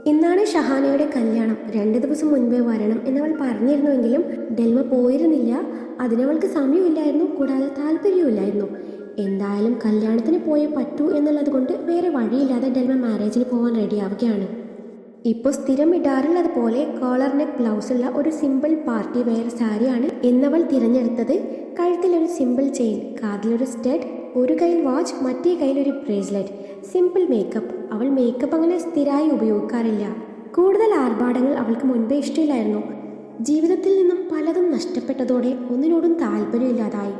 ഇന്നാണ് ഷഹാനയുടെ കല്യാണം. 2 ദിവസം മുൻപേ വരണം എന്നവൾ പറഞ്ഞിരുന്നുവെങ്കിലും ഡെൽമ പോയിരുന്നില്ല. അതിനവൾക്ക് സമയമില്ലായിരുന്നു, കൂടാതെ താല്പര്യമില്ലായിരുന്നു. എന്തായാലും കല്യാണത്തിന് പോയേ പറ്റൂ എന്നുള്ളത് കൊണ്ട് വേറെ വഴിയില്ലാതെ ഡെൽമ മാരേജിന് പോകാൻ റെഡിയാവുകയാണ്. ഇപ്പോൾ സ്ഥിരം ഇടാറുള്ളത് പോലെ കോളർ നെക്ക് ബ്ലൗസുള്ള ഒരു സിമ്പിൾ പാർട്ടി വെയർ സാരിയാണ് എന്നവൾ തിരഞ്ഞെടുത്തത്. കഴുത്തിലൊരു സിമ്പിൾ ചെയിൻ, കാതിലൊരു സ്റ്റഡ്, ഒരു കയ്യിൽ വാച്ച്, മറ്റേ കയ്യിൽ ഒരു ബ്രേസ്ലെറ്റ്. Simple makeup. അവൾ മേക്കപ്പ് അങ്ങനെ സ്ഥിരമായി ഉപയോഗിക്കാറില്ല. കൂടുതൽ ആർഭാടങ്ങൾ അവൾക്ക് മുൻപേ ഇഷ്ടമില്ലായിരുന്നു. ജീവിതത്തിൽ നിന്നും പലതും നഷ്ടപ്പെട്ടതോടെ ഒന്നിനോടും താല്പര്യമില്ലാതായി.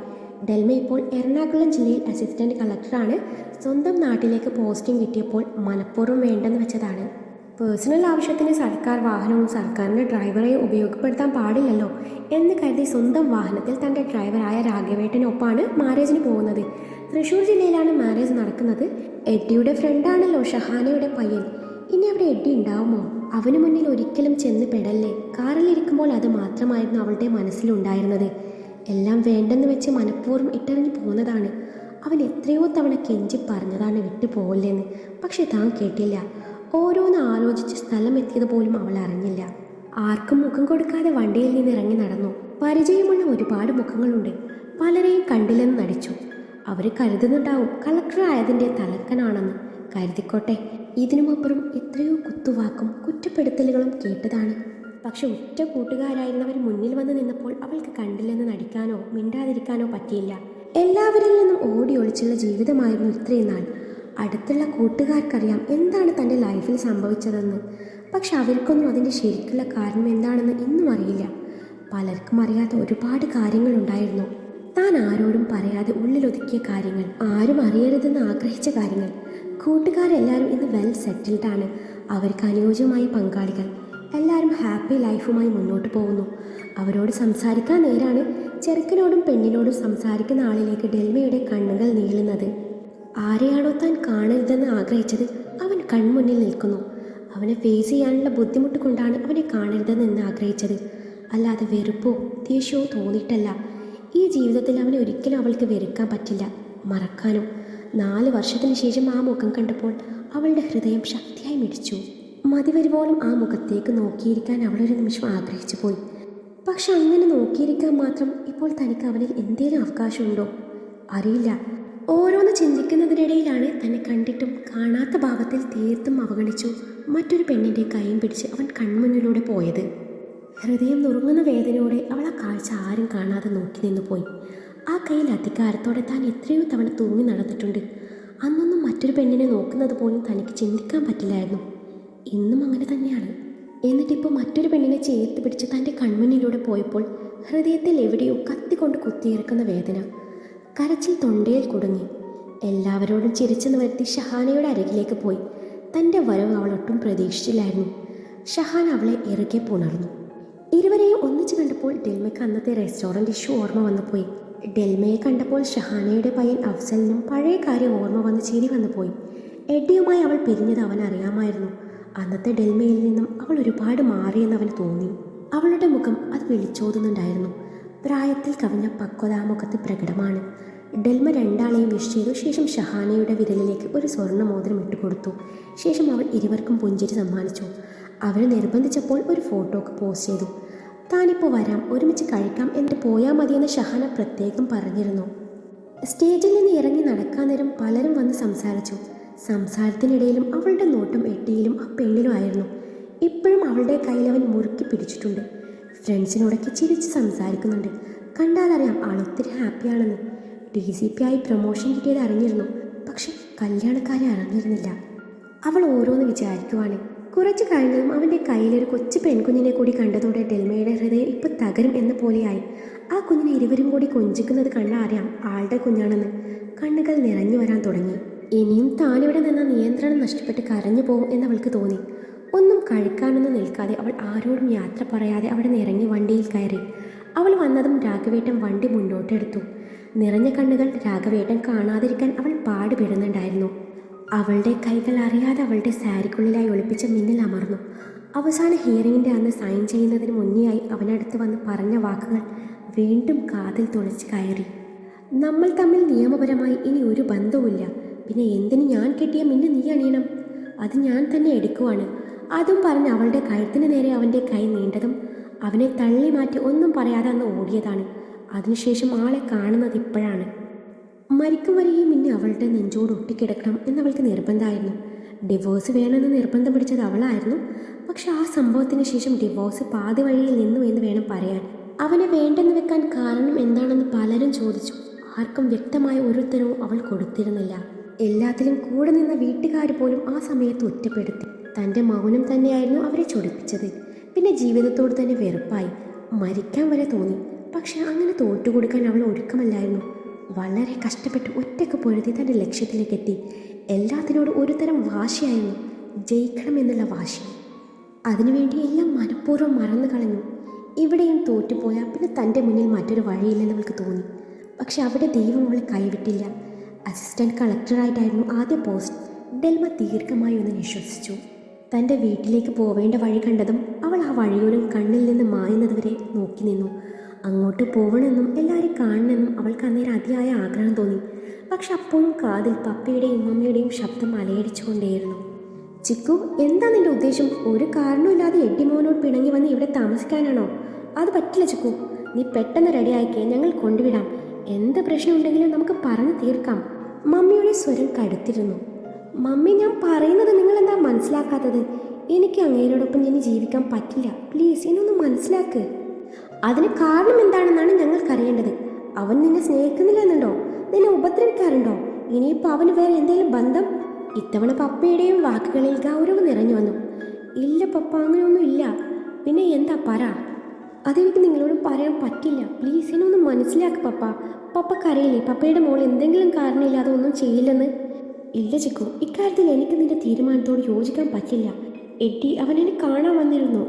ഡെൽമ ഇപ്പോൾ എറണാകുളം ജില്ലയിൽ അസിസ്റ്റന്റ് കളക്ടറാണ്. സ്വന്തം നാട്ടിലേക്ക് പോസ്റ്റിംഗ് കിട്ടിയപ്പോൾ മനഃപൂർവ്വം വേണ്ടെന്ന് വെച്ചതാണ്. പേഴ്സണൽ ആവശ്യത്തിന് സർക്കാർ വാഹനവും സർക്കാരിൻ്റെ ഡ്രൈവറെയും ഉപയോഗപ്പെടുത്താൻ പാടില്ലല്ലോ എന്ന് കരുതി സ്വന്തം വാഹനത്തിൽ തൻ്റെ ഡ്രൈവറായ രാഘവേട്ടനൊപ്പമാണ് മാരേജിന് പോകുന്നത്. തൃശ്ശൂർ ജില്ലയിലാണ് മാരേജ് നടക്കുന്നത്. എഡ്ഡിയുടെ ഫ്രണ്ടാണല്ലോ ഷഹാനയുടെ പയ്യൻ. ഇനി അവിടെ എഡ്ഡി ഉണ്ടാവുമോ? അവന് മുന്നിൽ ഒരിക്കലും ചെന്ന് പെടല്ലേ. കാറിലിരിക്കുമ്പോൾ അത് മാത്രമായിരുന്നു അവളുടെ മനസ്സിലുണ്ടായിരുന്നത്. എല്ലാം വേണ്ടെന്ന് വെച്ച് മനഃപൂർവ്വം ഇട്ടെറിഞ്ഞു പോകുന്നതാണ്. അവൻ എത്രയോ തവണ കെഞ്ചി പറഞ്ഞതാണ് വിട്ടു പോകല്ലേന്ന്. പക്ഷെ താൻ കേട്ടില്ല. ഓരോന്ന് ആലോചിച്ച് സ്ഥലം എത്തിയത് പോലും അവൾ അറിഞ്ഞില്ല. ആർക്കും മുഖം കൊടുക്കാതെ വണ്ടിയിൽ നിന്ന് ഇറങ്ങി നടന്നു. പരിചയമുള്ള ഒരുപാട് മുഖങ്ങളുണ്ട്. പലരെയും കണ്ടില്ലെന്ന് നടിച്ചു. അവർ കരുതുന്നുണ്ടാവും കളക്ടർ ആയതിൻ്റെ തലക്കനാണെന്ന്. കരുതിക്കോട്ടെ. ഇതിനുമപ്പുറം എത്രയോ കുത്തുവാക്കും കുറ്റപ്പെടുത്തലുകളും കേട്ടതാണ്. പക്ഷെ ഉറ്റ കൂട്ടുകാരായിരുന്നവർ മുന്നിൽ വന്ന് നിന്നപ്പോൾ അവൾക്ക് കണ്ടില്ലെന്ന് നടിക്കാനോ മിണ്ടാതിരിക്കാനോ പറ്റിയില്ല. എല്ലാവരിൽ നിന്നും ഓടി ഒളിച്ചുള്ള ജീവിതമായിരുന്നു ഇത്രയും നാൾ. അടുത്തുള്ള കൂട്ടുകാർക്കറിയാം എന്താണ് തൻ്റെ ലൈഫിൽ സംഭവിച്ചതെന്ന്. പക്ഷെ അവർക്കൊന്നും അതിൻ്റെ ശരിക്കുള്ള കാരണം എന്താണെന്ന് ഇന്നും അറിയില്ല. പലർക്കും അറിയാത്ത ഒരുപാട് കാര്യങ്ങളുണ്ടായിരുന്നു. താൻ ആരോടും പറയാതെ ഉള്ളിലൊതുക്കിയ കാര്യങ്ങൾ, ആരും അറിയരുതെന്ന് ആഗ്രഹിച്ച കാര്യങ്ങൾ. കൂട്ടുകാരെല്ലാവരും ഇന്ന് വെൽ സെറ്റിൽഡാണ്. അവർക്ക് അനുയോജ്യമായ പങ്കാളികൾ. എല്ലാവരും ഹാപ്പി ലൈഫുമായി മുന്നോട്ട് പോകുന്നു. അവരോട് സംസാരിക്കാൻ നേരാണ് ചെറുക്കനോടും പെണ്ണിനോടും സംസാരിക്കുന്ന ആളിലേക്ക് ഡെൽമയുടെ കണ്ണുകൾ നീളുന്നത്. ആരെയാണോ താൻ കാണരുതെന്ന് ആഗ്രഹിച്ചത് അവൻ കൺമുന്നിൽ നിൽക്കുന്നു. അവനെ ഫേസ് ചെയ്യാനുള്ള ബുദ്ധിമുട്ട് കൊണ്ടാണ് അവനെ കാണരുതെന്ന് ആഗ്രഹിച്ചത്. അല്ലാതെ വെറുപ്പോ ദേഷ്യമോ തോന്നിയിട്ടല്ല. ഈ ജീവിതത്തിൽ അവനെ ഒരിക്കലും അവൾക്ക് വെറുക്കാൻ പറ്റില്ല, മറക്കാനും. 4 വർഷത്തിന് ശേഷം ആ മുഖം കണ്ടപ്പോൾ അവളുടെ ഹൃദയം ശക്തിയായി മിടിച്ചു. മതിവരുവോളം ആ മുഖത്തേക്ക് നോക്കിയിരിക്കാൻ അവളൊരു നിമിഷം ആഗ്രഹിച്ചു പോയി. പക്ഷെ അങ്ങനെ നോക്കിയിരിക്കാൻ മാത്രം ഇപ്പോൾ തനിക്ക് അവനിൽ എന്തേലും അവകാശമുണ്ടോ? അറിയില്ല. ഓരോന്ന് ചിന്തിക്കുന്നതിനിടയിലാണ് തന്നെ കണ്ടിട്ടും കാണാത്ത ഭാവത്തിൽ തീർത്തും അവഗണിച്ചു മറ്റൊരു പെണ്ണിൻ്റെ കൈയും പിടിച്ച് അവൻ കൺമുന്നിലൂടെ പോയത്. ഹൃദയം നുറുങ്ങുന്ന വേദനയോടെ അവൾ ആ കാഴ്ച ആരും കാണാതെ നോക്കി നിന്നു പോയി. ആ കയ്യിൽ അധികാരത്തോടെ താൻ എത്രയോ തവണ തൂങ്ങി നടന്നിട്ടുണ്ട്. അന്നൊന്നും മറ്റൊരു പെണ്ണിനെ നോക്കുന്നത് പോലും തനിക്ക് ചിന്തിക്കാൻ പറ്റില്ലായിരുന്നു. ഇന്നും അങ്ങനെ തന്നെയാണ്. എന്നിട്ടിപ്പോൾ മറ്റൊരു പെണ്ണിനെ ചേർത്ത് പിടിച്ച് തൻ്റെ കൺമുന്നിലൂടെ പോയപ്പോൾ ഹൃദയത്തിൽ എവിടെയോ കത്തിക്കൊണ്ട് കുത്തിയിറക്കുന്ന വേദന. കരച്ചിൽ തൊണ്ടയിൽ കുടുങ്ങി. എല്ലാവരോടും ചിരിച്ചു നിവർത്തി ഷഹാനയുടെ അരികിലേക്ക് പോയി. തൻ്റെ വരവ് അവൾ ഒട്ടും പ്രതീക്ഷിച്ചില്ലായിരുന്നു. ഷഹാന അവളെ ഇറുകെ പുണർന്നു. ഇരുവരെയും ഒന്നിച്ച് കണ്ടപ്പോൾ ഡെൽമയ്ക്ക് അന്നത്തെ റെസ്റ്റോറൻറ്റ് ഇഷ്യൂ ഓർമ്മ വന്നു പോയി. ഡെൽമയെ കണ്ടപ്പോൾ ഷഹാനയുടെ പയ്യൻ അഫ്സലിനും പഴയ കാര്യം ഓർമ്മ വന്ന് ചിരി വന്നു പോയി. എഡ്ഡിയുമായി അവൾ പിരിഞ്ഞത് അവൻ അറിയാമായിരുന്നു. അന്നത്തെ ഡെൽമയിൽ നിന്നും അവൾ ഒരുപാട് മാറിയെന്ന് അവന് തോന്നി. അവളുടെ മുഖം അത് വിളിച്ചോതുന്നുണ്ടായിരുന്നു. പ്രായത്തിൽ കവിഞ്ഞ പക്വത ആ മുഖത്ത് പ്രകടമാണ്. ഡെൽമ രണ്ടാളെയും വിഷ് ചെയ്തു. ശേഷം ഷഹാനയുടെ വിരലിലേക്ക് ഒരു സ്വർണ്ണ മോതിരം ഇട്ടുകൊടുത്തു. ശേഷം അവൾ ഇരുവർക്കും പുഞ്ചിരി സമ്മാനിച്ചു. അവർ നിർബന്ധിച്ചപ്പോൾ ഒരു ഫോട്ടോക്ക് പോസ്റ്റ് ചെയ്തു. താനിപ്പോൾ വരാം, ഒരുമിച്ച് കഴിക്കാം, എന്നിട്ട് പോയാൽ മതിയെന്ന് ഷഹാന പ്രത്യേകം പറഞ്ഞിരുന്നു. സ്റ്റേജിൽ നിന്ന് ഇറങ്ങി നടക്കാൻ നേരം പലരും വന്ന് സംസാരിച്ചു. സംസാരത്തിനിടയിലും അവളുടെ നോട്ടം എഡ്ഡിയിലും ആ പെണ്ണിലും ആയിരുന്നു. ഇപ്പോഴും അവളുടെ കയ്യിൽ അവൻ മുറുക്കി പിടിച്ചിട്ടുണ്ട്. ഫ്രണ്ട്സിനോടൊക്കെ ചിരിച്ച് സംസാരിക്കുന്നുണ്ട്. കണ്ടാലറിയാം ആൾ ഒത്തിരി ഹാപ്പിയാണെന്ന്. DCP ആയി പ്രൊമോഷൻ കിട്ടിയത് അറിഞ്ഞിരുന്നു. പക്ഷെ കല്യാണക്കാരെ അറിഞ്ഞിരുന്നില്ല. അവൾ ഓരോന്ന് വിചാരിക്കുവാണ്. കുറച്ച് കഴിഞ്ഞതും അവൻ്റെ കയ്യിലൊരു കൊച്ചു പെൺകുഞ്ഞിനെ കൂടി കണ്ടതോടെ ഡെൽമയുടെ ഹൃദയം ഇപ്പം തകരും എന്ന പോലെയായി. ആ കുഞ്ഞിനെ ഇരുവരും കൂടി കൊഞ്ചിക്കുന്നത് കണ്ടാൽ അറിയാം ആളുടെ കുഞ്ഞാണെന്ന്. കണ്ണുകൾ നിറഞ്ഞു വരാൻ തുടങ്ങി. ഇനിയും താനിവിടെ നിന്ന് നിയന്ത്രണം നഷ്ടപ്പെട്ട് കരഞ്ഞു പോകും എന്നവൾക്ക് തോന്നി. ഒന്നും കഴിക്കാനൊന്നും നിൽക്കാതെ അവൾ ആരോടും യാത്ര പറയാതെ അവിടെ നിന്ന് ഇറങ്ങി വണ്ടിയിൽ കയറി. അവൾ വന്നതും രാഘവേട്ടൻ വണ്ടി മുന്നോട്ടെടുത്തു. നിറഞ്ഞ കണ്ണുകൾ രാഘവേട്ടൻ കാണാതിരിക്കാൻ അവൾ പാടുപെടുന്നുണ്ടായിരുന്നു. അവളുടെ കൈകൾ അറിയാതെ അവളുടെ സാരിക്കുള്ളിലായി ഒളിപ്പിച്ച മിന്നൽ അമർന്നു. അവസാന ഹിയറിങ്ങിൻ്റെ അന്ന് സൈൻ ചെയ്യുന്നതിന് മുന്നേയായി അവനടുത്ത് വന്ന് പറഞ്ഞ വാക്കുകൾ വീണ്ടും കാതിൽ തുളച്ച് കയറി. നമ്മൾ തമ്മിൽ നിയമപരമായി ഇനി ഒരു ബന്ധവുമില്ല. പിന്നെ എന്തിന് ഞാൻ കെട്ടിയ മിന്നു നീ അണിയണം? അത് ഞാൻ തന്നെ എടുക്കുവാണ്. അതും പറഞ്ഞ് അവളുടെ കഴുത്തിന് നേരെ അവൻ്റെ കൈ നീണ്ടതും അവനെ തള്ളി മാറ്റി ഒന്നും പറയാതെ അന്ന് ഓടിയതാണ്. അതിനുശേഷം ആളെ കാണുന്നത് ഇപ്പോഴാണ്. മരിക്കും വരെയും ഇനി അവളുടെ നെഞ്ചോട് ഒട്ടിക്കിടക്കണം എന്നവൾക്ക് നിർബന്ധമായിരുന്നു. ഡിവോഴ്സ് വേണമെന്ന് നിർബന്ധം പിടിച്ചത് അവളായിരുന്നു. പക്ഷെ ആ സംഭവത്തിന് ശേഷം ഡിവോഴ്സ് പാതി വഴിയിൽ നിന്നു എന്ന് വേണം പറയാൻ. അവനെ വേണ്ടെന്ന് വെക്കാൻ കാരണം എന്താണെന്ന് പലരും ചോദിച്ചു. ആർക്കും വ്യക്തമായ ഒരു ഉത്തരവും അവൾ കൊടുത്തിരുന്നില്ല. എല്ലാത്തിലും കൂടെ നിന്ന വീട്ടുകാർ പോലും ആ സമയത്ത് ഒറ്റപ്പെടുത്തി. തൻ്റെ മൗനം തന്നെയായിരുന്നു അവരെ ചൊടിപ്പിച്ചത്. പിന്നെ ജീവിതത്തോട് തന്നെ വെറുപ്പായി. മരിക്കാൻ വരെ തോന്നി. പക്ഷെ അങ്ങനെ തോറ്റുകൊടുക്കാൻ അവൾ ഒരുക്കമല്ലായിരുന്നു. വളരെ കഷ്ടപ്പെട്ട് ഒറ്റയ്ക്ക് പൊരുതി തൻ്റെ ലക്ഷ്യത്തിലേക്ക് എത്തി. എല്ലാത്തിനോടും ഒരു തരം വാശിയായിരുന്നു, ജയിക്കണം എന്നുള്ള വാശി. അതിനുവേണ്ടി എല്ലാം മനഃപൂർവ്വം മറന്നു കളഞ്ഞു. ഇവിടെയും തോറ്റുപോയാൽ പിന്നെ തൻ്റെ മുന്നിൽ മറ്റൊരു വഴിയില്ലെന്ന് അവൾക്ക് തോന്നി. പക്ഷെ അവിടെ ദൈവം അവളെ കൈവിട്ടില്ല. അസിസ്റ്റൻറ്റ് കളക്ടറായിട്ടായിരുന്നു ആദ്യ പോസ്റ്റ്. ഡെൽമ ദീർഘമായി ഒന്ന് വിശ്വസിച്ചു. തൻ്റെ വീട്ടിലേക്ക് പോവേണ്ട വഴി കണ്ടതും അവൾ ആ വഴിയോരം കണ്ണിൽ നിന്ന് മായുന്നതുവരെ നോക്കി നിന്നു. അങ്ങോട്ട് പോകണമെന്നും എല്ലാവരും കാണണമെന്നും അവൾക്ക് അന്നേരം അതിയായ ആഗ്രഹം തോന്നി. പക്ഷെ അപ്പോഴും കാതിൽ പപ്പയുടെയും മമ്മിയുടെയും ശബ്ദം അലയടിച്ചുകൊണ്ടേയിരുന്നു. ചിക്കു, എന്താ നിന്റെ ഉദ്ദേശം? ഒരു കാരണമില്ലാതെ എഡ്ഡിമോനോട് പിണങ്ങി വന്ന് ഇവിടെ താമസിക്കാനാണോ? അത് പറ്റില്ല ചിക്കു. നീ പെട്ടെന്ന് റെഡിയാക്കിയേ, ഞങ്ങൾ കൊണ്ടുവിടാം. എന്ത് പ്രശ്നമുണ്ടെങ്കിലും നമുക്ക് പറഞ്ഞു തീർക്കാം. മമ്മിയുടെ സ്വരം കടുത്തിരുന്നു. മമ്മി, ഞാൻ പറയുന്നത് നിങ്ങൾ എന്താ മനസ്സിലാക്കാത്തത്? എനിക്ക് അങ്ങേരോടൊപ്പം ഇനി ജീവിക്കാൻ പറ്റില്ല. പ്ലീസ് എന്നൊന്ന് മനസ്സിലാക്ക്. അതിന് കാരണം എന്താണെന്നാണ് ഞങ്ങൾക്കറിയേണ്ടത്. അവൻ നിന്നെ സ്നേഹിക്കുന്നില്ല എന്നുണ്ടോ? നിന്നെ ഉപദ്രവിക്കാറുണ്ടോ? ഇനിയിപ്പോൾ അവന് വേറെ എന്തെങ്കിലും ബന്ധം? ഇത്തവണ പപ്പയുടെയും വാക്കുകളിൽ ഗൗരവം നിറഞ്ഞു വന്നു. ഇല്ല പപ്പ, അങ്ങനെയൊന്നും ഇല്ല. പിന്നെ എന്താ പറ. അതെനിക്ക് നിങ്ങളോട് പറയാൻ പറ്റില്ല. പ്ലീസ് എന്നൊന്ന് മനസ്സിലാക്ക് പപ്പ. പപ്പക്കറിയില്ലേ പപ്പയുടെ മോൾ എന്തെങ്കിലും കാരണമില്ലാതെ ഒന്നും ചെയ്യില്ലെന്ന്? ഇല്ല ചിക്കു, ഇക്കാര്യത്തിൽ എനിക്ക് നിന്റെ തീരുമാനത്തോട് യോജിക്കാൻ പറ്റില്ല. എഡ്ഡി അവനെന്നെ കാണാൻ വന്നിരുന്നു.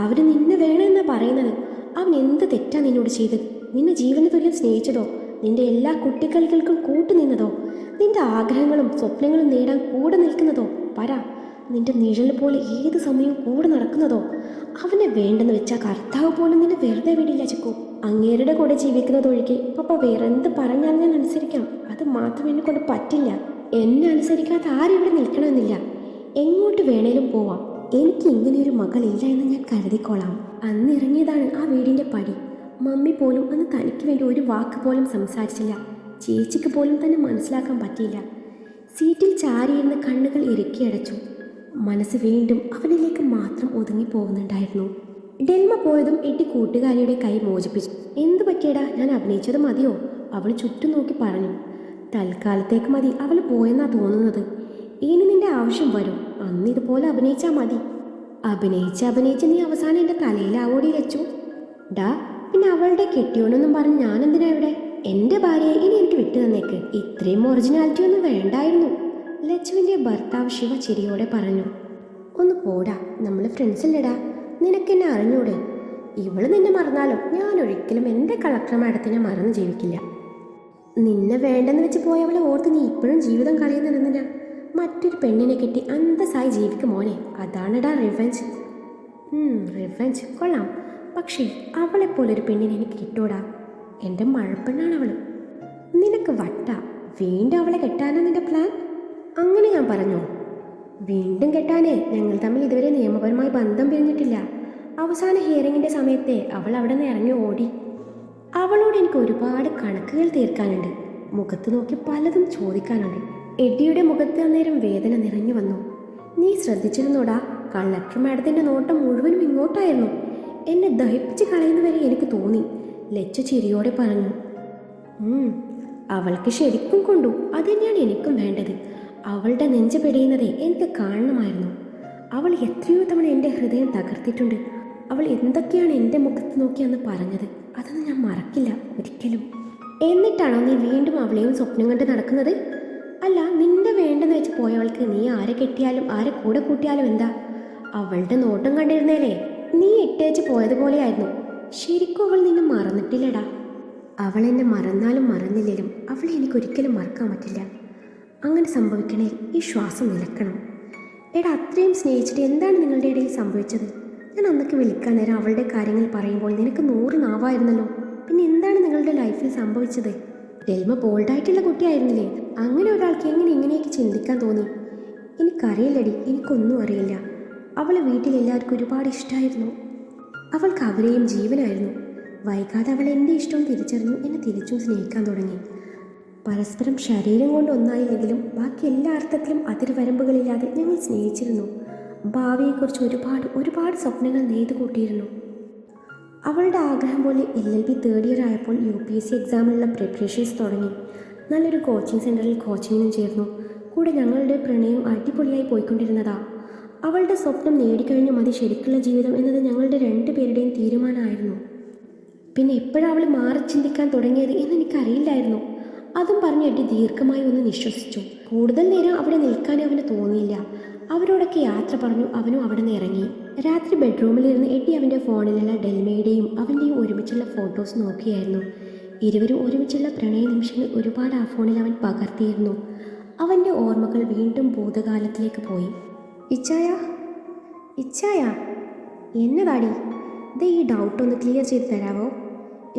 അവന് നിന്നെ വേണമെന്നാ പറയുന്നത്. അവൻ എന്ത് തെറ്റാ നിന്നോട് ചെയ്തത്? നിന്നെ ജീവന തുല്യം സ്നേഹിച്ചതോ? നിന്റെ എല്ലാ കുട്ടികളികൾക്കും കൂട്ടുനിന്നതോ? നിന്റെ ആഗ്രഹങ്ങളും സ്വപ്നങ്ങളും നേടാൻ കൂടെ നിൽക്കുന്നതോ? പറ. നിന്റെ നിഴൽ പോലെ ഏത് സമയവും കൂടെ നടക്കുന്നതോ? അവനെ വേണ്ടെന്ന് വെച്ചാൽ കർത്താവ് പോലും നിന്നെ വെറുതെ വിടില്ല ചിക്കു. അങ്ങേരുടെ കൂടെ ജീവിക്കുന്നതൊഴികെ പപ്പ വേറെ എന്ത് പറഞ്ഞാൽ ഞാൻ അനുസരിക്കാം. അത് മാത്രം എന്നെ കൊണ്ട് പറ്റില്ല. എന്നെ അനുസരിക്കാത്ത ആരിവിടെ നിൽക്കണമെന്നില്ല. എങ്ങോട്ട് വേണേലും പോവാം. എനിക്ക് ഇങ്ങനെയൊരു മകളില്ല എന്ന് ഞാൻ കരുതിക്കോളാം. അന്ന് ഇറങ്ങിയതാണ് ആ വീടിൻ്റെ പടി. മമ്മി പോലും അന്ന് തനിക്ക് വേണ്ടി ഒരു വാക്ക് പോലും സംസാരിച്ചില്ല. ചേച്ചിക്ക് പോലും തന്നെ മനസ്സിലാക്കാൻ പറ്റിയില്ല. സീറ്റിൽ ചാരിയിരുന്ന കണ്ണുകൾ ഇറുക്കിയടച്ചു. മനസ്സ് വീണ്ടും അവനിലേക്ക് മാത്രം ഒതുങ്ങിപ്പോകുന്നുണ്ടായിരുന്നു. ഡെൽമ പോയതും എട്ടി കൂട്ടുകാരിയുടെ കൈ മോചിപ്പിച്ചു. എന്തു പറ്റിയടാ? ഞാൻ അഭിനയിച്ചത് മതിയോ? അവൾ ചുറ്റും നോക്കി പറഞ്ഞു. തൽക്കാലത്തേക്ക് മതി. അവൾ പോയെന്നാ തോന്നുന്നത്. ഇനി നിന്റെ ആവശ്യം വരും. അന്ന് ഇതുപോലെ അഭിനയിച്ചാൽ മതി. അഭിനയിച്ച് നീ അവസാനം എൻ്റെ തലയിലാവോടി ലച്ചു. ഡാ, പിന്നെ അവളുടെ കെട്ടിയോണെന്നും പറഞ്ഞ് ഞാനെന്തിനാ ഇവിടെ? എൻ്റെ ഭാര്യയെ ഇനി എനിക്ക് വിട്ടു തന്നേക്ക്. ഇത്രയും ഒറിജിനാലിറ്റി ഒന്നും വേണ്ടായിരുന്നു. ലച്ചുവിൻ്റെ ഭർത്താവ് ശിവ ചിരിയോടെ പറഞ്ഞു. ഒന്ന് പോടാ, നമ്മൾ ഫ്രണ്ട്സ് അല്ലേടാ. നിനക്കെന്നെ അറിഞ്ഞൂടെ? ഇവള് നിന്നെ മറന്നാലും ഞാൻ ഒരിക്കലും എൻ്റെ കളക്ടർ മാഡത്തിനെ മറന്ന് ജീവിക്കില്ല. നിന്നെ വേണ്ടെന്ന് വെച്ച് പോയവളെ ഓർത്ത് നീ ഇപ്പോഴും ജീവിതം കളയുന്നതെന്തിനാ? മറ്റൊരു പെണ്ണിനെ കെട്ടി അന്തസ്സായി ജീവിക്കും മോനെ. അതാണെടാ റിവെഞ്ച്. റിവെഞ്ച് കൊള്ളാം. പക്ഷേ അവളെപ്പോലൊരു പെണ്ണിനെ എനിക്ക് കിട്ടൂടാ. എൻ്റെ മഴപ്പെണ്ണാണ് അവൾ. നിനക്ക് വട്ട. വീണ്ടും അവളെ കെട്ടാനാ നിന്റെ പ്ലാൻ? അങ്ങനെ ഞാൻ പറഞ്ഞോ? വീണ്ടും കെട്ടാനേ. ഞങ്ങൾ തമ്മിൽ ഇതുവരെ നിയമപരമായി ബന്ധം പിരിഞ്ഞിട്ടില്ല. അവസാന ഹിയറിങ്ങിൻ്റെ സമയത്തെ അവൾ അവിടെ നിന്ന് ഇറങ്ങി ഓടി. അവളോട് എനിക്ക് ഒരുപാട് കണക്കുകൾ തീർക്കാനുണ്ട്. മുഖത്ത് നോക്കി പലതും ചോദിക്കാനുണ്ട്. എഡ്ഡിയുടെ മുഖത്ത് അന്നേരം വേദന നിറഞ്ഞു വന്നു. നീ ശ്രദ്ധിച്ചിരുന്നോടാ? കളക്ടർ മാഡത്തിൻ്റെ നോട്ടം മുഴുവനും ഇങ്ങോട്ടായിരുന്നു. എന്നെ ദഹിപ്പിച്ച് കളയുന്നവരെ എനിക്ക് തോന്നി. ലച്ചു ചിരിയോടെ പറഞ്ഞു. അവൾക്ക് ശരിക്കും കൊണ്ടു. അത് തന്നെയാണ് എനിക്കും വേണ്ടത്. അവളുടെ നെഞ്ച് പിടിയുന്നതേ എനിക്ക് കാണണമായിരുന്നു. അവൾ എത്രയോ തവണ എൻ്റെ ഹൃദയം തകർത്തിട്ടുണ്ട്. അവൾ എന്തൊക്കെയാണ് എൻ്റെ മുഖത്ത് നോക്കി അന്ന് പറഞ്ഞത്. അതൊന്നും ഞാൻ മറക്കില്ല ഒരിക്കലും. എന്നിട്ടാണോ നീ വീണ്ടും അവളെയും സ്വപ്നം കണ്ട് നടക്കുന്നത്? അല്ല, നിന്റെ വേണ്ടെന്ന് വെച്ച് പോയവൾക്ക് നീ ആരെ കെട്ടിയാലും ആരെ കൂടെ കൂട്ടിയാലും എന്താ? അവളുടെ നോട്ടം കണ്ടിരുന്നേലേ നീ ഇട്ടേച്ച് പോയതുപോലെയായിരുന്നു. ശരിക്കും അവൾ നിന്നെ മറന്നിട്ടില്ലടാ. അവൾ എന്നെ മറന്നാലും മറന്നില്ലേലും അവളെ എനിക്കൊരിക്കലും മറക്കാൻ പറ്റില്ല. അങ്ങനെ സംഭവിക്കണേ ഈ ശ്വാസം നിലക്കണം. എടാ, അത്രയും സ്നേഹിച്ചിട്ട് എന്താണ് നിങ്ങളുടെ ഇടയിൽ സംഭവിച്ചത്? ഞാൻ അന്നൊക്കെ വിളിക്കാൻ നേരം അവളുടെ കാര്യങ്ങൾ പറയുമ്പോൾ നിനക്ക് 100 നാവായിരുന്നല്ലോ. പിന്നെ എന്താണ് നിങ്ങളുടെ ലൈഫിൽ സംഭവിച്ചത്? ഡെൽമ ബോൾഡായിട്ടുള്ള കുട്ടിയായിരുന്നില്ലേ? അങ്ങനെ ഒരാൾക്ക് എങ്ങനെ ഇങ്ങനെയൊക്കെ ചിന്തിക്കാൻ തോന്നി? എനിക്കറിയില്ലടി, എനിക്കൊന്നും അറിയില്ല. അവളെ വീട്ടിലെല്ലാവർക്കും ഒരുപാട് ഇഷ്ടമായിരുന്നു. അവൾക്ക് അവരെയും ജീവനായിരുന്നു. വൈകാതെ അവൾ എൻ്റെ ഇഷ്ടവും തിരിച്ചറിഞ്ഞു, എന്നെ തിരിച്ചും സ്നേഹിക്കാൻ തുടങ്ങി. പരസ്പരം ശരീരം കൊണ്ട് ഒന്നായില്ലെങ്കിലും ബാക്കി എല്ലാ അർത്ഥത്തിലും അതിർവരമ്പുകളില്ലാതെ ഞങ്ങൾ സ്നേഹിച്ചിരുന്നു. ഭാവിയെക്കുറിച്ച് ഒരുപാട് സ്വപ്നങ്ങൾ നെയ്തു കൂട്ടിയിരുന്നു. അവളുടെ ആഗ്രഹം പോലെ LLB തേർഡ് ഇയർ ആയപ്പോൾ UPSC എക്സാമിനുള്ള പ്രിപ്പറേഷൻസ് തുടങ്ങി. നല്ലൊരു കോച്ചിങ് സെൻറ്ററിൽ കോച്ചിങ്ങിനും ചേർന്നു. കൂടെ ഞങ്ങളുടെ പ്രണയം അടിപൊളിയായി പോയിക്കൊണ്ടിരുന്നതാ. അവളുടെ സ്വപ്നം നേടിക്കഴിഞ്ഞു മതി ശരിക്കുള്ള ജീവിതം എന്നത് ഞങ്ങളുടെ രണ്ടുപേരുടെയും തീരുമാനമായിരുന്നു. പിന്നെ എപ്പോഴാണ് അവൾ മാറി ചിന്തിക്കാൻ തുടങ്ങിയത് എന്ന് എനിക്കറിയില്ലായിരുന്നു. അതും പറഞ്ഞ് എട്ടി ദീർഘമായി ഒന്ന് നിശ്വസിച്ചു. കൂടുതൽ നേരം അവിടെ നിൽക്കാനേ അവന് തോന്നിയില്ല. അവരോടൊക്കെ യാത്ര പറഞ്ഞു അവനും അവിടെ നിന്ന് ഇറങ്ങി. രാത്രി ബെഡ്റൂമിലിരുന്ന് എട്ടി അവൻ്റെ ഫോണിലുള്ള ഡെൽമയുടെയും അവൻ്റെയും ഒരുമിച്ചുള്ള ഫോട്ടോസ് നോക്കിയായിരുന്നു. ഇരുവരും ഒരുമിച്ചുള്ള പ്രണയ നിമിഷങ്ങൾ ഒരുപാട് ആ ഫോണിൽ അവൻ പകർത്തിയിരുന്നു. അവൻ്റെ ഓർമ്മകൾ വീണ്ടും ഭൂതകാലത്തിലേക്ക് പോയി. ഇച്ചായ എന്നതാടി? ഈ ഡൗട്ട് ഒന്ന് ക്ലിയർ ചെയ്ത് തരാമോ?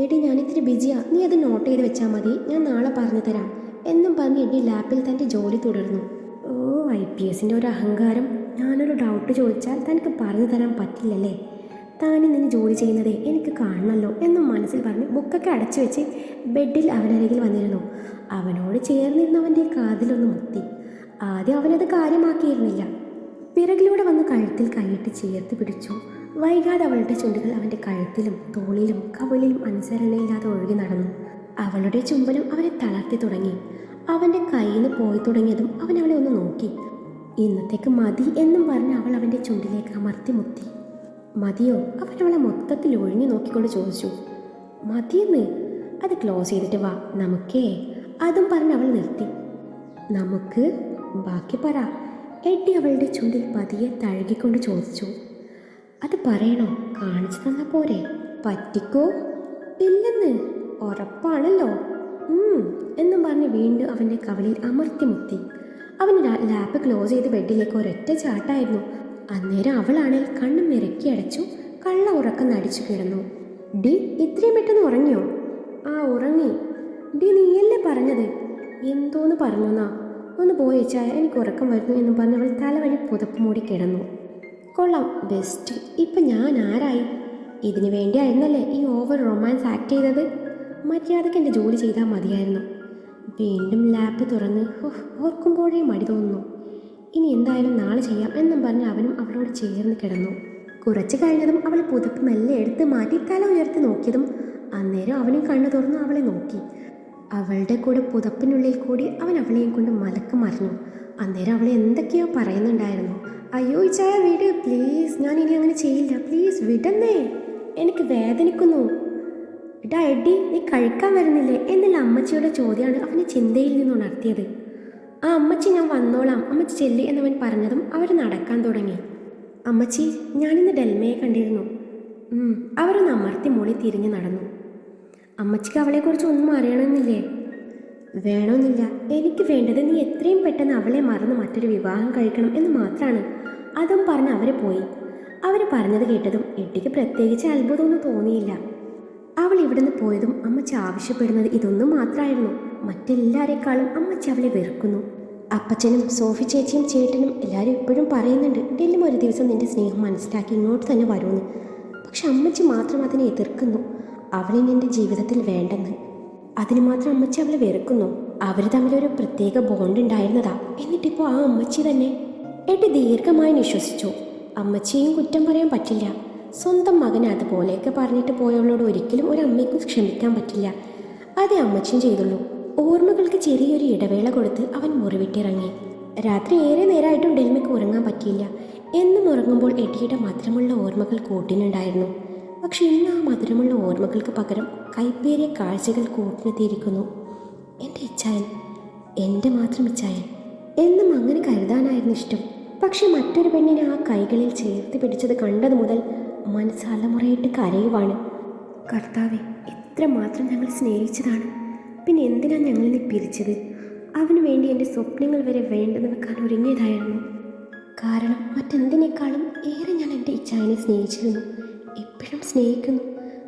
എടി ഞാനിത്തിരി ബിസിയാ, നീ അത് നോട്ട് ചെയ്ത് വെച്ചാൽ മതി, ഞാൻ നാളെ പറഞ്ഞു തരാം എന്നും പറഞ്ഞ് എടി ലാപ്പിൽ തൻ്റെ ജോലി തുടർന്നു. IPSൻ്റെ ഒരു അഹങ്കാരം. ഞാനൊരു ഡൗട്ട് ചോദിച്ചാൽ തനിക്ക് പറഞ്ഞു തരാൻ പറ്റില്ലല്ലേ? താനും നിന്ന് ജോലി ചെയ്യുന്നതേ എനിക്ക് കാണണമല്ലോ എന്നും മനസ്സിൽ പറഞ്ഞ് ബുക്കൊക്കെ അടച്ചു വെച്ച് ബെഡിൽ അവനരികിൽ വന്നിരുന്നു. അവനോട് ചേർന്നിരുന്നവൻ്റെ കാതിലൊന്ന് മുത്തി. ആദ്യം അവനത് കാര്യമാക്കിയിരുന്നില്ല. പിറകിലൂടെ വന്ന് കഴുത്തിൽ കൈയിട്ട് ചേർത്ത് പിടിച്ചു. വൈകാതെ അവളുടെ ചുണ്ടുകൾ അവൻ്റെ കഴുത്തിലും തോളിലും കവിളിലും അനുസരണയില്ലാതെ ഒഴുകി നടന്നു. അവളുടെ ചുംബനം അവനെ തളർത്തി തുടങ്ങി. അവൻ്റെ കയ്യിൽ നിന്ന് പോയി തുടങ്ങിയതും അവൻ അവളെ ഒന്ന് നോക്കി. ഇന്നത്തേക്ക് മതി എന്നും പറഞ്ഞ് അവൾ അവൻ്റെ ചുണ്ടിലേക്ക് അമർത്തി മുത്തി. മതിയോ? അവൻ അവളെ മൊത്തത്തിൽ ഒഴിഞ്ഞു നോക്കിക്കൊണ്ട് ചോദിച്ചു. മതിയെന്ന്? അത് ക്ലോസ് ചെയ്തിട്ട് വാ നമുക്കേ. അതും പറഞ്ഞ് അവൾ നിർത്തി. നമുക്ക്? ബാക്കി പറ. എട്ടി അവളുടെ ചുണ്ടിൽ പതിയെ തഴുകിക്കൊണ്ട് ചോദിച്ചു. അത് പറയണോ? കാണിച്ചു തന്നാ പോരെ? പറ്റിക്കോ? ഇല്ലെന്ന് ഉറപ്പാണല്ലോ. എന്നും പറഞ്ഞ് വീണ്ടും അവൻ്റെ കവളിൽ അമർത്തി മുത്തി. അവൻ ലാപ്പ് ക്ലോസ് ചെയ്ത് ബെഡിലേക്ക് ഒരൊറ്റ ചാട്ടായിരുന്നു. അന്നേരം അവളാണെങ്കിൽ കണ്ണും ഇറക്കി അടച്ചു കള്ള ഉറക്കം നടിച്ചു കിടന്നു. ഡി ഇത്രയും പെട്ടെന്ന് ഉറങ്ങിയോ? ഉറങ്ങി. ഡി നീയല്ലേ പറഞ്ഞത്? എന്തോന്ന് പറഞ്ഞോന്നാ? ഒന്ന് പോയേച്ചായ, എനിക്ക് ഉറക്കം വരുന്നു എന്നും പറഞ്ഞ് അവൾ തലവഴി പുതപ്പ് മൂടി കിടന്നു. കൊള്ളാം, ബെസ്റ്റ്. ഇപ്പം ഞാൻ ആരായി? ഇതിനു വേണ്ടിയായിരുന്നല്ലേ ഈ ഓവർ റൊമാൻസ് ആക്ട് ചെയ്തത്? മര്യാദക്ക് എൻ്റെ ജോലി ചെയ്താൽ മതിയായിരുന്നു. വീണ്ടും ലാപ്പ് തുറന്ന് ഓർക്കുമ്പോഴേ മടി തോന്നുന്നു. ഇനി എന്തായാലും നാളെ ചെയ്യാം എന്നും പറഞ്ഞ് അവനും അവളോട് ചേർന്ന് കിടന്നു. കുറച്ച് കഴിഞ്ഞതും അവൾ പുതപ്പ് മെല്ലെ എടുത്ത് മാറ്റി തല ഉയർത്തി നോക്കിയതും അന്നേരം അവനും കണ്ണു തുറന്ന് അവളെ നോക്കി. അവളുടെ കൂടെ പുതപ്പിനുള്ളിൽ കൂടി അവൻ അവളെയും കൊണ്ട് മലക്ക് മറിഞ്ഞു. അന്നേരം അവളെ എന്തൊക്കെയോ പറയുന്നുണ്ടായിരുന്നു. അയ്യോ ഇച്ചായ വിട് പ്ലീസ്, ഞാൻ ഇനി അങ്ങനെ ചെയ്യില്ല, പ്ലീസ് വിടന്നേ, എനിക്ക് വേദനിക്കുന്നു. എഡി നീ കഴിക്കാൻ വരുന്നില്ലേ എന്നുള്ള അമ്മച്ചിയുടെ ചോദ്യമാണ് അവനെ ചിന്തയിൽ നിന്ന് ഉണർത്തിയത്. അമ്മച്ചി ഞാൻ വന്നോളാം, അമ്മച്ചി ചെല്ലി എന്നവൻ പറഞ്ഞതും അവർ നടക്കാൻ തുടങ്ങി. അമ്മച്ചി ഞാനിന്ന് ഡെൽമയെ കണ്ടിരുന്നു. അവരൊന്ന് അമർത്തി മോളി തിരിഞ്ഞു നടന്നു. അമ്മച്ചിക്ക് അവളെക്കുറിച്ച് ഒന്നും അറിയണമെന്നില്ലേ? വേണമെന്നില്ല. എനിക്ക് വേണ്ടത് നീ എത്രയും പെട്ടെന്ന് അവളെ മറന്ന് മറ്റൊരു വിവാഹം കഴിക്കണം എന്ന് മാത്രമാണ്. അതും പറഞ്ഞ് അവർ പോയി. അവർ പറഞ്ഞത് കേട്ടതും എട്ടിക്ക് പ്രത്യേകിച്ച് അത്ഭുതമൊന്നും തോന്നിയില്ല. അവൾ ഇവിടുന്ന് പോയതും അമ്മച്ചി ആവശ്യപ്പെടുന്നത് ഇതൊന്നും മാത്രമായിരുന്നു. മറ്റെല്ലാവരെക്കാളും അമ്മച്ചി അവളെ വെറുക്കുന്നു. അപ്പച്ചനും സോഫി ചേച്ചിയും ചേട്ടനും എല്ലാവരും എപ്പോഴും പറയുന്നുണ്ട് ഡെല്ലും ഒരു ദിവസം നിന്റെ സ്നേഹം മനസ്സിലാക്കി ഇങ്ങോട്ട് തന്നെ വരുമെന്ന്. പക്ഷെ അമ്മച്ചി മാത്രം അതിനെ എതിർക്കുന്നു. അവളെ നിന്റെ ജീവിതത്തിൽ വേണ്ടെന്ന്. അതിന് മാത്രം അമ്മച്ചി അവളെ വെറുക്കുന്നു. അവർ തമ്മിലൊരു പ്രത്യേക ബോണ്ട് ഉണ്ടായിരുന്നതാ. എന്നിട്ടിപ്പോൾ ആ അമ്മച്ചി തന്നെ. എട്ടി ദീർഘമായി നിശ്വസിച്ചു. അമ്മച്ചിയെയും കുറ്റം പറയാൻ പറ്റില്ല. സ്വന്തം മകനെ അതുപോലെയൊക്കെ പറഞ്ഞിട്ട് പോയവളോട് ഒരിക്കലും ഒരു അമ്മയ്ക്കും ക്ഷമിക്കാൻ പറ്റില്ല. അതേ അമ്മച്ചിയും ചെയ്തുള്ളൂ. ഓർമ്മകൾക്ക് ചെറിയൊരു ഇടവേള കൊടുത്ത് അവൻ മുറിവിട്ടിറങ്ങി. രാത്രി ഏറെ നേരമായിട്ടും ഡെൽമയ്ക്ക് ഉറങ്ങാൻ പറ്റിയില്ല. എന്നും ഉറങ്ങുമ്പോൾ എട്ടിയുടെ മധുരമുള്ള ഓർമ്മകൾ കൂട്ടിനുണ്ടായിരുന്നു. പക്ഷെ ഇന്ന് ആ മധുരമുള്ള ഓർമ്മകൾക്ക് പകരം കൈപ്പേറിയ കാഴ്ചകൾ കൂട്ടിനെത്തിയിരിക്കുന്നു. എൻ്റെ ഇച്ചായൻ, എൻ്റെ മാത്രം ഇച്ചായൻ എന്നും അങ്ങനെ കരുതാനായിരുന്നു ഇഷ്ടം. പക്ഷെ മറ്റൊരു പെണ്ണിനെ ആ കൈകളിൽ ചേർത്ത് പിടിച്ചത് കണ്ടത് മുതൽ മനസ്സ് അലമുറയിട്ട് കരയുവാണ്. കർത്താവെ, എത്രമാത്രം ഞങ്ങൾ സ്നേഹിച്ചതാണ്. പിന്നെ എന്തിനാണ് ഞങ്ങളിനെ പിരിച്ചത്? അവന് വേണ്ടി എൻ്റെ സ്വപ്നങ്ങൾ വരെ വേണ്ടെന്ന് വെക്കാൻ ഒരുങ്ങിയതായിരുന്നു. കാരണം മറ്റെന്തിനേക്കാളും ഏറെ ഞാൻ എൻ്റെ ഇച്ചായനെ സ്നേഹിച്ചിരുന്നു, എപ്പോഴും സ്നേഹിക്കുന്നു.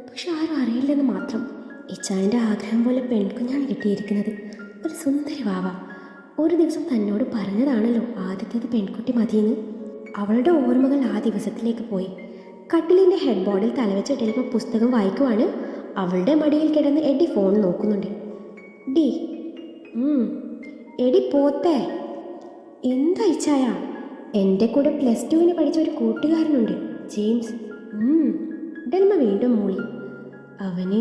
പക്ഷെ ആരും അറിയില്ലെന്ന് മാത്രം. ഇച്ചായൻ്റെ ആഗ്രഹം പോലെ പെൺകുഞ്ഞാണ് കിട്ടിയിരിക്കുന്നത്, ഒരു സുന്ദരി വാവ. ഒരു ദിവസം തന്നോട് പറഞ്ഞതാണല്ലോ ആദ്യത്തേത് പെൺകുട്ടി മതിയെന്ന്. അവളുടെ ഓർമ്മകൾ ആ ദിവസത്തിലേക്ക് പോയി. കട്ടിലിൻ്റെ ഹെഡ് ബോർഡിൽ തലവെച്ച് ഡെൽമ പുസ്തകം വായിക്കുവാണ്. അവളുടെ മടിയിൽ കിടന്ന് എഡി ഫോൺ നോക്കുന്നുണ്ട്. ഡി എടി പോത്തേ, എന്താ ഇച്ചായ? എൻ്റെ കൂടെ +2 പഠിച്ച ഒരു കൂട്ടുകാരനുണ്ട്, ജെയിംസ്. ഡെൽമ വീണ്ടും മൂളി. അവന്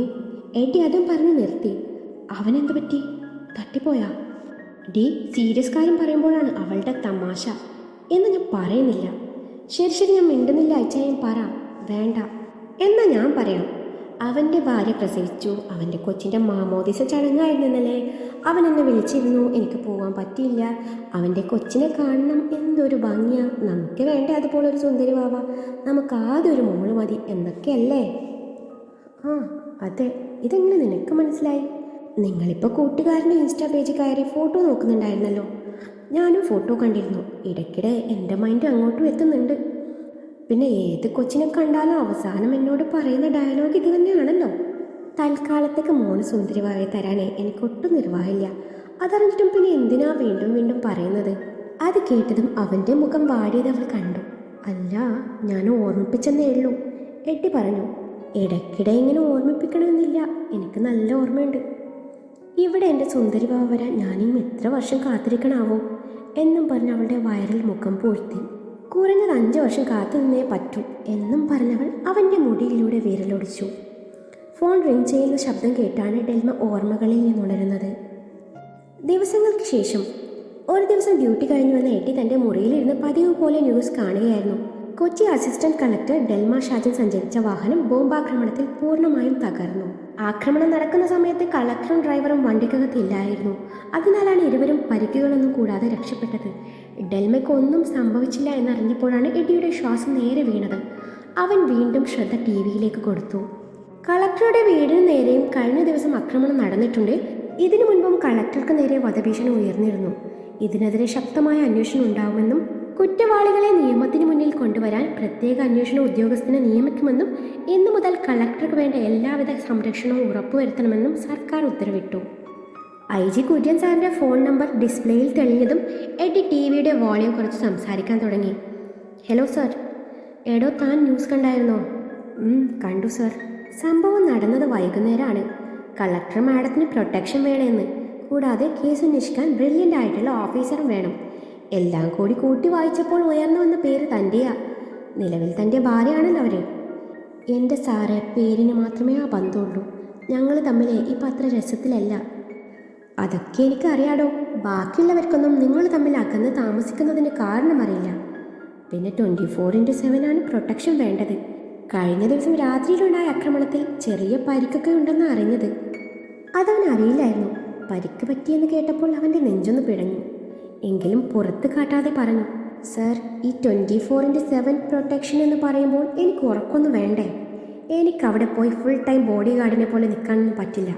എഡി അതും പറഞ്ഞ് നിർത്തി. അവനെന്ത് പറ്റി? തട്ടിപ്പോയാ? ഡി സീരിയസ് കാര്യം പറയുമ്പോഴാണ് അവളുടെ തമാശ എന്ന് ഞാൻ പറയുന്നില്ല. ശരി ഞാൻ മിണ്ടുന്നില്ല അയച്ചായും പറ. വേണ്ട എന്നാ ഞാൻ പറയാം. അവൻ്റെ ഭാര്യ പ്രസവിച്ചു. അവൻ്റെ കൊച്ചിൻ്റെ മാമോദിസ ചടങ്ങായിരുന്നു ഇന്നലെ. അവൻ എന്നെ വിളിച്ചിരുന്നു. എനിക്ക് പോകാൻ പറ്റിയില്ല. അവൻ്റെ കൊച്ചിനെ കാണണം. എന്തൊരു ഭംഗിയാ. നമുക്ക് വേണ്ടേ അതുപോലെ ഒരു സുന്ദരി വാവ. നമുക്ക് ആദ്യം ഒരു മോള് മതി എന്നൊക്കെയല്ലേ? ആ അതെ. ഇതെങ്ങനെ നിനക്ക് മനസ്സിലായി? നിങ്ങളിപ്പോൾ കൂട്ടുകാരൻ്റെ ഇൻസ്റ്റാ പേജ് കയറി ഫോട്ടോ നോക്കുന്നുണ്ടായിരുന്നല്ലോ. ഞാനും ഫോട്ടോ കണ്ടിരുന്നു. ഇടയ്ക്കിടെ എൻ്റെ മൈൻഡ് അങ്ങോട്ടും എത്തുന്നുണ്ട്. പിന്നെ ഏത് കൊച്ചിനെ കണ്ടാലും അവസാനം എന്നോട് പറയുന്ന ഡയലോഗ് ഇത് തന്നെയാണല്ലോ. തൽക്കാലത്തേക്ക് മോന് സുന്ദരിവായി തരാനേ എനിക്കൊട്ടും നിർവാഹമില്ല. അതറിഞ്ഞിട്ടും പിന്നെ എന്തിനാ വീണ്ടും വീണ്ടും പറയുന്നത്? അത് കേട്ടതും അവൻ്റെ മുഖം വാടിയത് അവൾ കണ്ടു. അല്ല, ഞാൻ ഓർമ്മിപ്പിച്ചെന്നേ ഉള്ളൂ, എട്ടി പറഞ്ഞു. ഇടയ്ക്കിടെ ഇങ്ങനെ ഓർമ്മിപ്പിക്കണമെന്നില്ല. എനിക്ക് നല്ല ഓർമ്മയുണ്ട്. ഇവിടെ എൻ്റെ സുന്ദരിവാവ് വരാൻ ഞാനും എത്ര വർഷം കാത്തിരിക്കണാവോ എന്നും പറഞ്ഞ് അവളുടെ വയറിൽ മുഖം പൂഴ്ത്തി. കുറഞ്ഞത് 5 വർഷം കാത്തു നിന്നേ പറ്റൂ എന്നും പറഞ്ഞവൾ അവൻ്റെ മുടിയിലൂടെ വിരലൊടിച്ചു. ഫോൺ റിങ് ചെയ്യുന്ന ശബ്ദം കേട്ടാണ് ഡെൽമ ഓർമ്മകളിൽ നിന്നുണരുന്നത്. ദിവസങ്ങൾക്ക് ശേഷം ഒരു ദിവസം ഡ്യൂട്ടി കഴിഞ്ഞു വന്ന എട്ടി തൻ്റെ മുറിയിലിരുന്ന് പതിവ് പോലെ ന്യൂസ് കാണുകയായിരുന്നു. കൊച്ചി അസിസ്റ്റന്റ് കളക്ടർ ഡെൽമ ഷാജൻ സഞ്ചരിച്ച വാഹനം ബോംബാക്രമണത്തിൽ പൂർണ്ണമായും തകർന്നു. ആക്രമണം നടക്കുന്ന സമയത്ത് കളക്ടറും ഡ്രൈവറും വണ്ടിക്കകത്തില്ലായിരുന്നു. അതിനാലാണ് ഇരുവരും പരിക്കുകളൊന്നും കൂടാതെ രക്ഷപ്പെട്ടത്. ഡെൽമയ്ക്ക് ഒന്നും സംഭവിച്ചില്ല എന്നറിഞ്ഞപ്പോഴാണ് എഡിയുടെ ശ്വാസം നേരെ വീണത്. അവൻ വീണ്ടും ശ്രദ്ധ ടിവിയിലേക്ക് കൊടുത്തു. കളക്ടറുടെ വീടിന് നേരെയും കഴിഞ്ഞ ദിവസം ആക്രമണം നടന്നിട്ടുണ്ട്. ഇതിനു മുൻപും കളക്ടർക്ക് നേരെ വധഭീഷണി ഉയർന്നിരുന്നു. ഇതിനെതിരെ ശക്തമായ അന്വേഷണം ഉണ്ടാവുമെന്നും കുറ്റവാളികളെ നിയമത്തിന് മുന്നിൽ കൊണ്ടുവരാൻ പ്രത്യേക അന്വേഷണ ഉദ്യോഗസ്ഥനെ നിയമിക്കുമെന്നും ഇന്നു മുതൽ കളക്ടർക്ക് വേണ്ട എല്ലാവിധ സംരക്ഷണവും ഉറപ്പുവരുത്തണമെന്നും സർക്കാർ ഉത്തരവിട്ടു. IG കുര്യൻ സാറിൻ്റെ ഫോൺ നമ്പർ ഡിസ്പ്ലേയിൽ തെളിഞ്ഞതും എഡി ടിവിയുടെ വോളിയം കുറച്ച് സംസാരിക്കാൻ തുടങ്ങി. Hello sir. എടോ, താൻ ന്യൂസ് കണ്ടായിരുന്നോ? കണ്ടു സർ. സംഭവം നടന്നത് വൈകുന്നേരമാണ്. കളക്ടർ മാഡത്തിന് പ്രൊട്ടക്ഷൻ വേണമെന്ന്, കൂടാതെ കേസ് അന്വേഷിക്കാൻ ബ്രില്യൻ്റ് ആയിട്ടുള്ള ഓഫീസറും വേണം. എല്ലാം കൂടി കൂട്ടി വായിച്ചപ്പോൾ ഉയർന്നു വന്ന പേര് തൻ്റെയാ. നിലവിൽ തൻ്റെ ഭാര്യയാണല്ലോ അവർ. എൻ്റെ സാറെ, പേരിന് മാത്രമേ ആ ബന്ധമുള്ളൂ. ഞങ്ങൾ തമ്മിൽ ഇപ്പം അത്ര രസത്തിലല്ല. അതൊക്കെ എനിക്കറിയാടോ. ബാക്കിയുള്ളവർക്കൊന്നും നിങ്ങൾ തമ്മിൽ അകന്ന് താമസിക്കുന്നതിൻ്റെ കാരണം അറിയില്ല. പിന്നെ 24/7 ആണ് പ്രൊട്ടക്ഷൻ വേണ്ടത്. കഴിഞ്ഞ ദിവസം രാത്രിയിലുണ്ടായ ആക്രമണത്തിൽ ചെറിയ പരിക്കൊക്കെ ഉണ്ടെന്ന് അറിഞ്ഞത്. അതവൻ അറിയില്ലായിരുന്നു. പരിക്ക് പറ്റിയെന്ന് കേട്ടപ്പോൾ അവൻ്റെ നെഞ്ചൊന്ന് പിടഞ്ഞു. എങ്കിലും പുറത്ത് കാട്ടാതെ പറഞ്ഞു, സർ, ഈ 24/7 പ്രൊട്ടക്ഷൻ എന്ന് പറയുമ്പോൾ എനിക്ക് ഉറക്കൊന്നും വേണ്ടേ? എനിക്കവിടെ പോയി ഫുൾ ടൈം ബോഡി ഗാർഡിനെ പോലെ നിൽക്കാനൊന്നും പറ്റില്ല.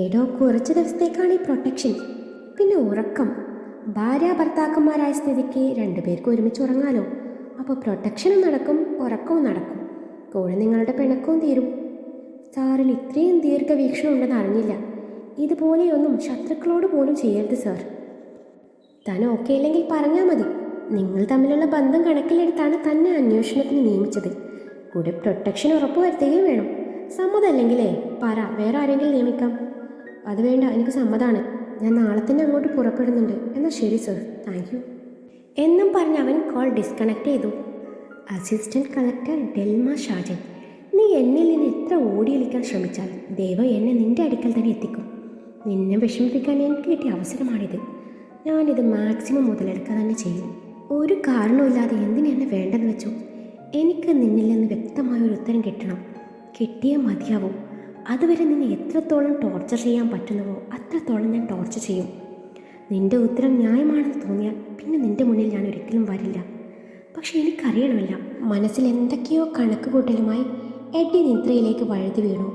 ഏടോ, കുറച്ച് ദിവസത്തേക്കാണ് ഈ പ്രൊട്ടക്ഷൻ. പിന്നെ ഉറക്കം. ഭാര്യ ഭർത്താക്കന്മാരായ സ്ഥിതിക്ക് 2 പേർക്ക് ഒരുമിച്ച് ഉറങ്ങാലോ. അപ്പോൾ പ്രൊട്ടക്ഷനും നടക്കും, ഉറക്കവും നടക്കും. കൂടെ നിങ്ങളുടെ പിണക്കവും തീരും. സാറിന് ഇത്രയും ദീർഘവീക്ഷണം ഉണ്ടെന്ന് അറിഞ്ഞില്ല. ഇതുപോലെയൊന്നും ശത്രുക്കളോട് പോലും ചെയ്യരുത് സർ. താൻ ഓക്കെ ഇല്ലെങ്കിൽ പറഞ്ഞാൽ മതി. നിങ്ങൾ തമ്മിലുള്ള ബന്ധം കണക്കിലെടുത്താണ് തന്നെ അന്വേഷണത്തിന് നിയമിച്ചത്. കൂടെ പ്രൊട്ടക്ഷൻ ഉറപ്പുവരുത്തുകയും വേണം. സമ്മതമല്ലെങ്കിലേ പറ, വേറെ ആരെങ്കിലും നിയമിക്കാം. അത് വേണ്ട, എനിക്ക് സമ്മതമാണ്. ഞാൻ നാളെ തന്നെ അങ്ങോട്ട് പുറപ്പെടുന്നുണ്ട്. എന്നാൽ ശരി സർ, താങ്ക് യു എന്നും പറഞ്ഞ് അവൻ കോൾ ഡിസ്കണക്ട് ചെയ്തു. അസിസ്റ്റന്റ് കളക്ടർ ഡെൽമ ഷാജൻ, നീ എന്നിൽ നിന്ന് എത്ര ഓടിയൊളിക്കാൻ ശ്രമിച്ചാൽ ദൈവം എന്നെ നിന്റെ അടുക്കൽ തന്നെ എത്തിക്കും. നിന്നെ വിഷമിപ്പിക്കാൻ എനിക്ക് കിട്ടിയ അവസരമാണിത്. ഞാനിത് മാക്സിമം മുതലെടുക്കാൻ തന്നെ ചെയ്യും. ഒരു കാരണമില്ലാതെ എന്തിനെന്നെ വേണ്ടെന്ന് വെച്ചു. എനിക്ക് നിന്നിൽ നിന്ന് വ്യക്തമായൊരു ഉത്തരം കിട്ടണം. കിട്ടിയേ മതിയാവും. അതുവരെ നിന്നെ എത്രത്തോളം ടോർച്ചർ ചെയ്യാൻ പറ്റുന്നുവോ അത്രത്തോളം ഞാൻ ടോർച്ചർ ചെയ്യും. നിന്റെ ഉത്തരം ന്യായമാണെന്ന് തോന്നിയാൽ പിന്നെ നിന്റെ മുന്നിൽ ഞാൻ ഒരിക്കലും വരില്ല. പക്ഷെ എനിക്കറിയണമല്ല, മനസ്സിൽ എന്തൊക്കെയോ കണക്ക് കൂട്ടലുമായി എഡി നിദ്രയിലേക്ക് വഴുതി വീണു.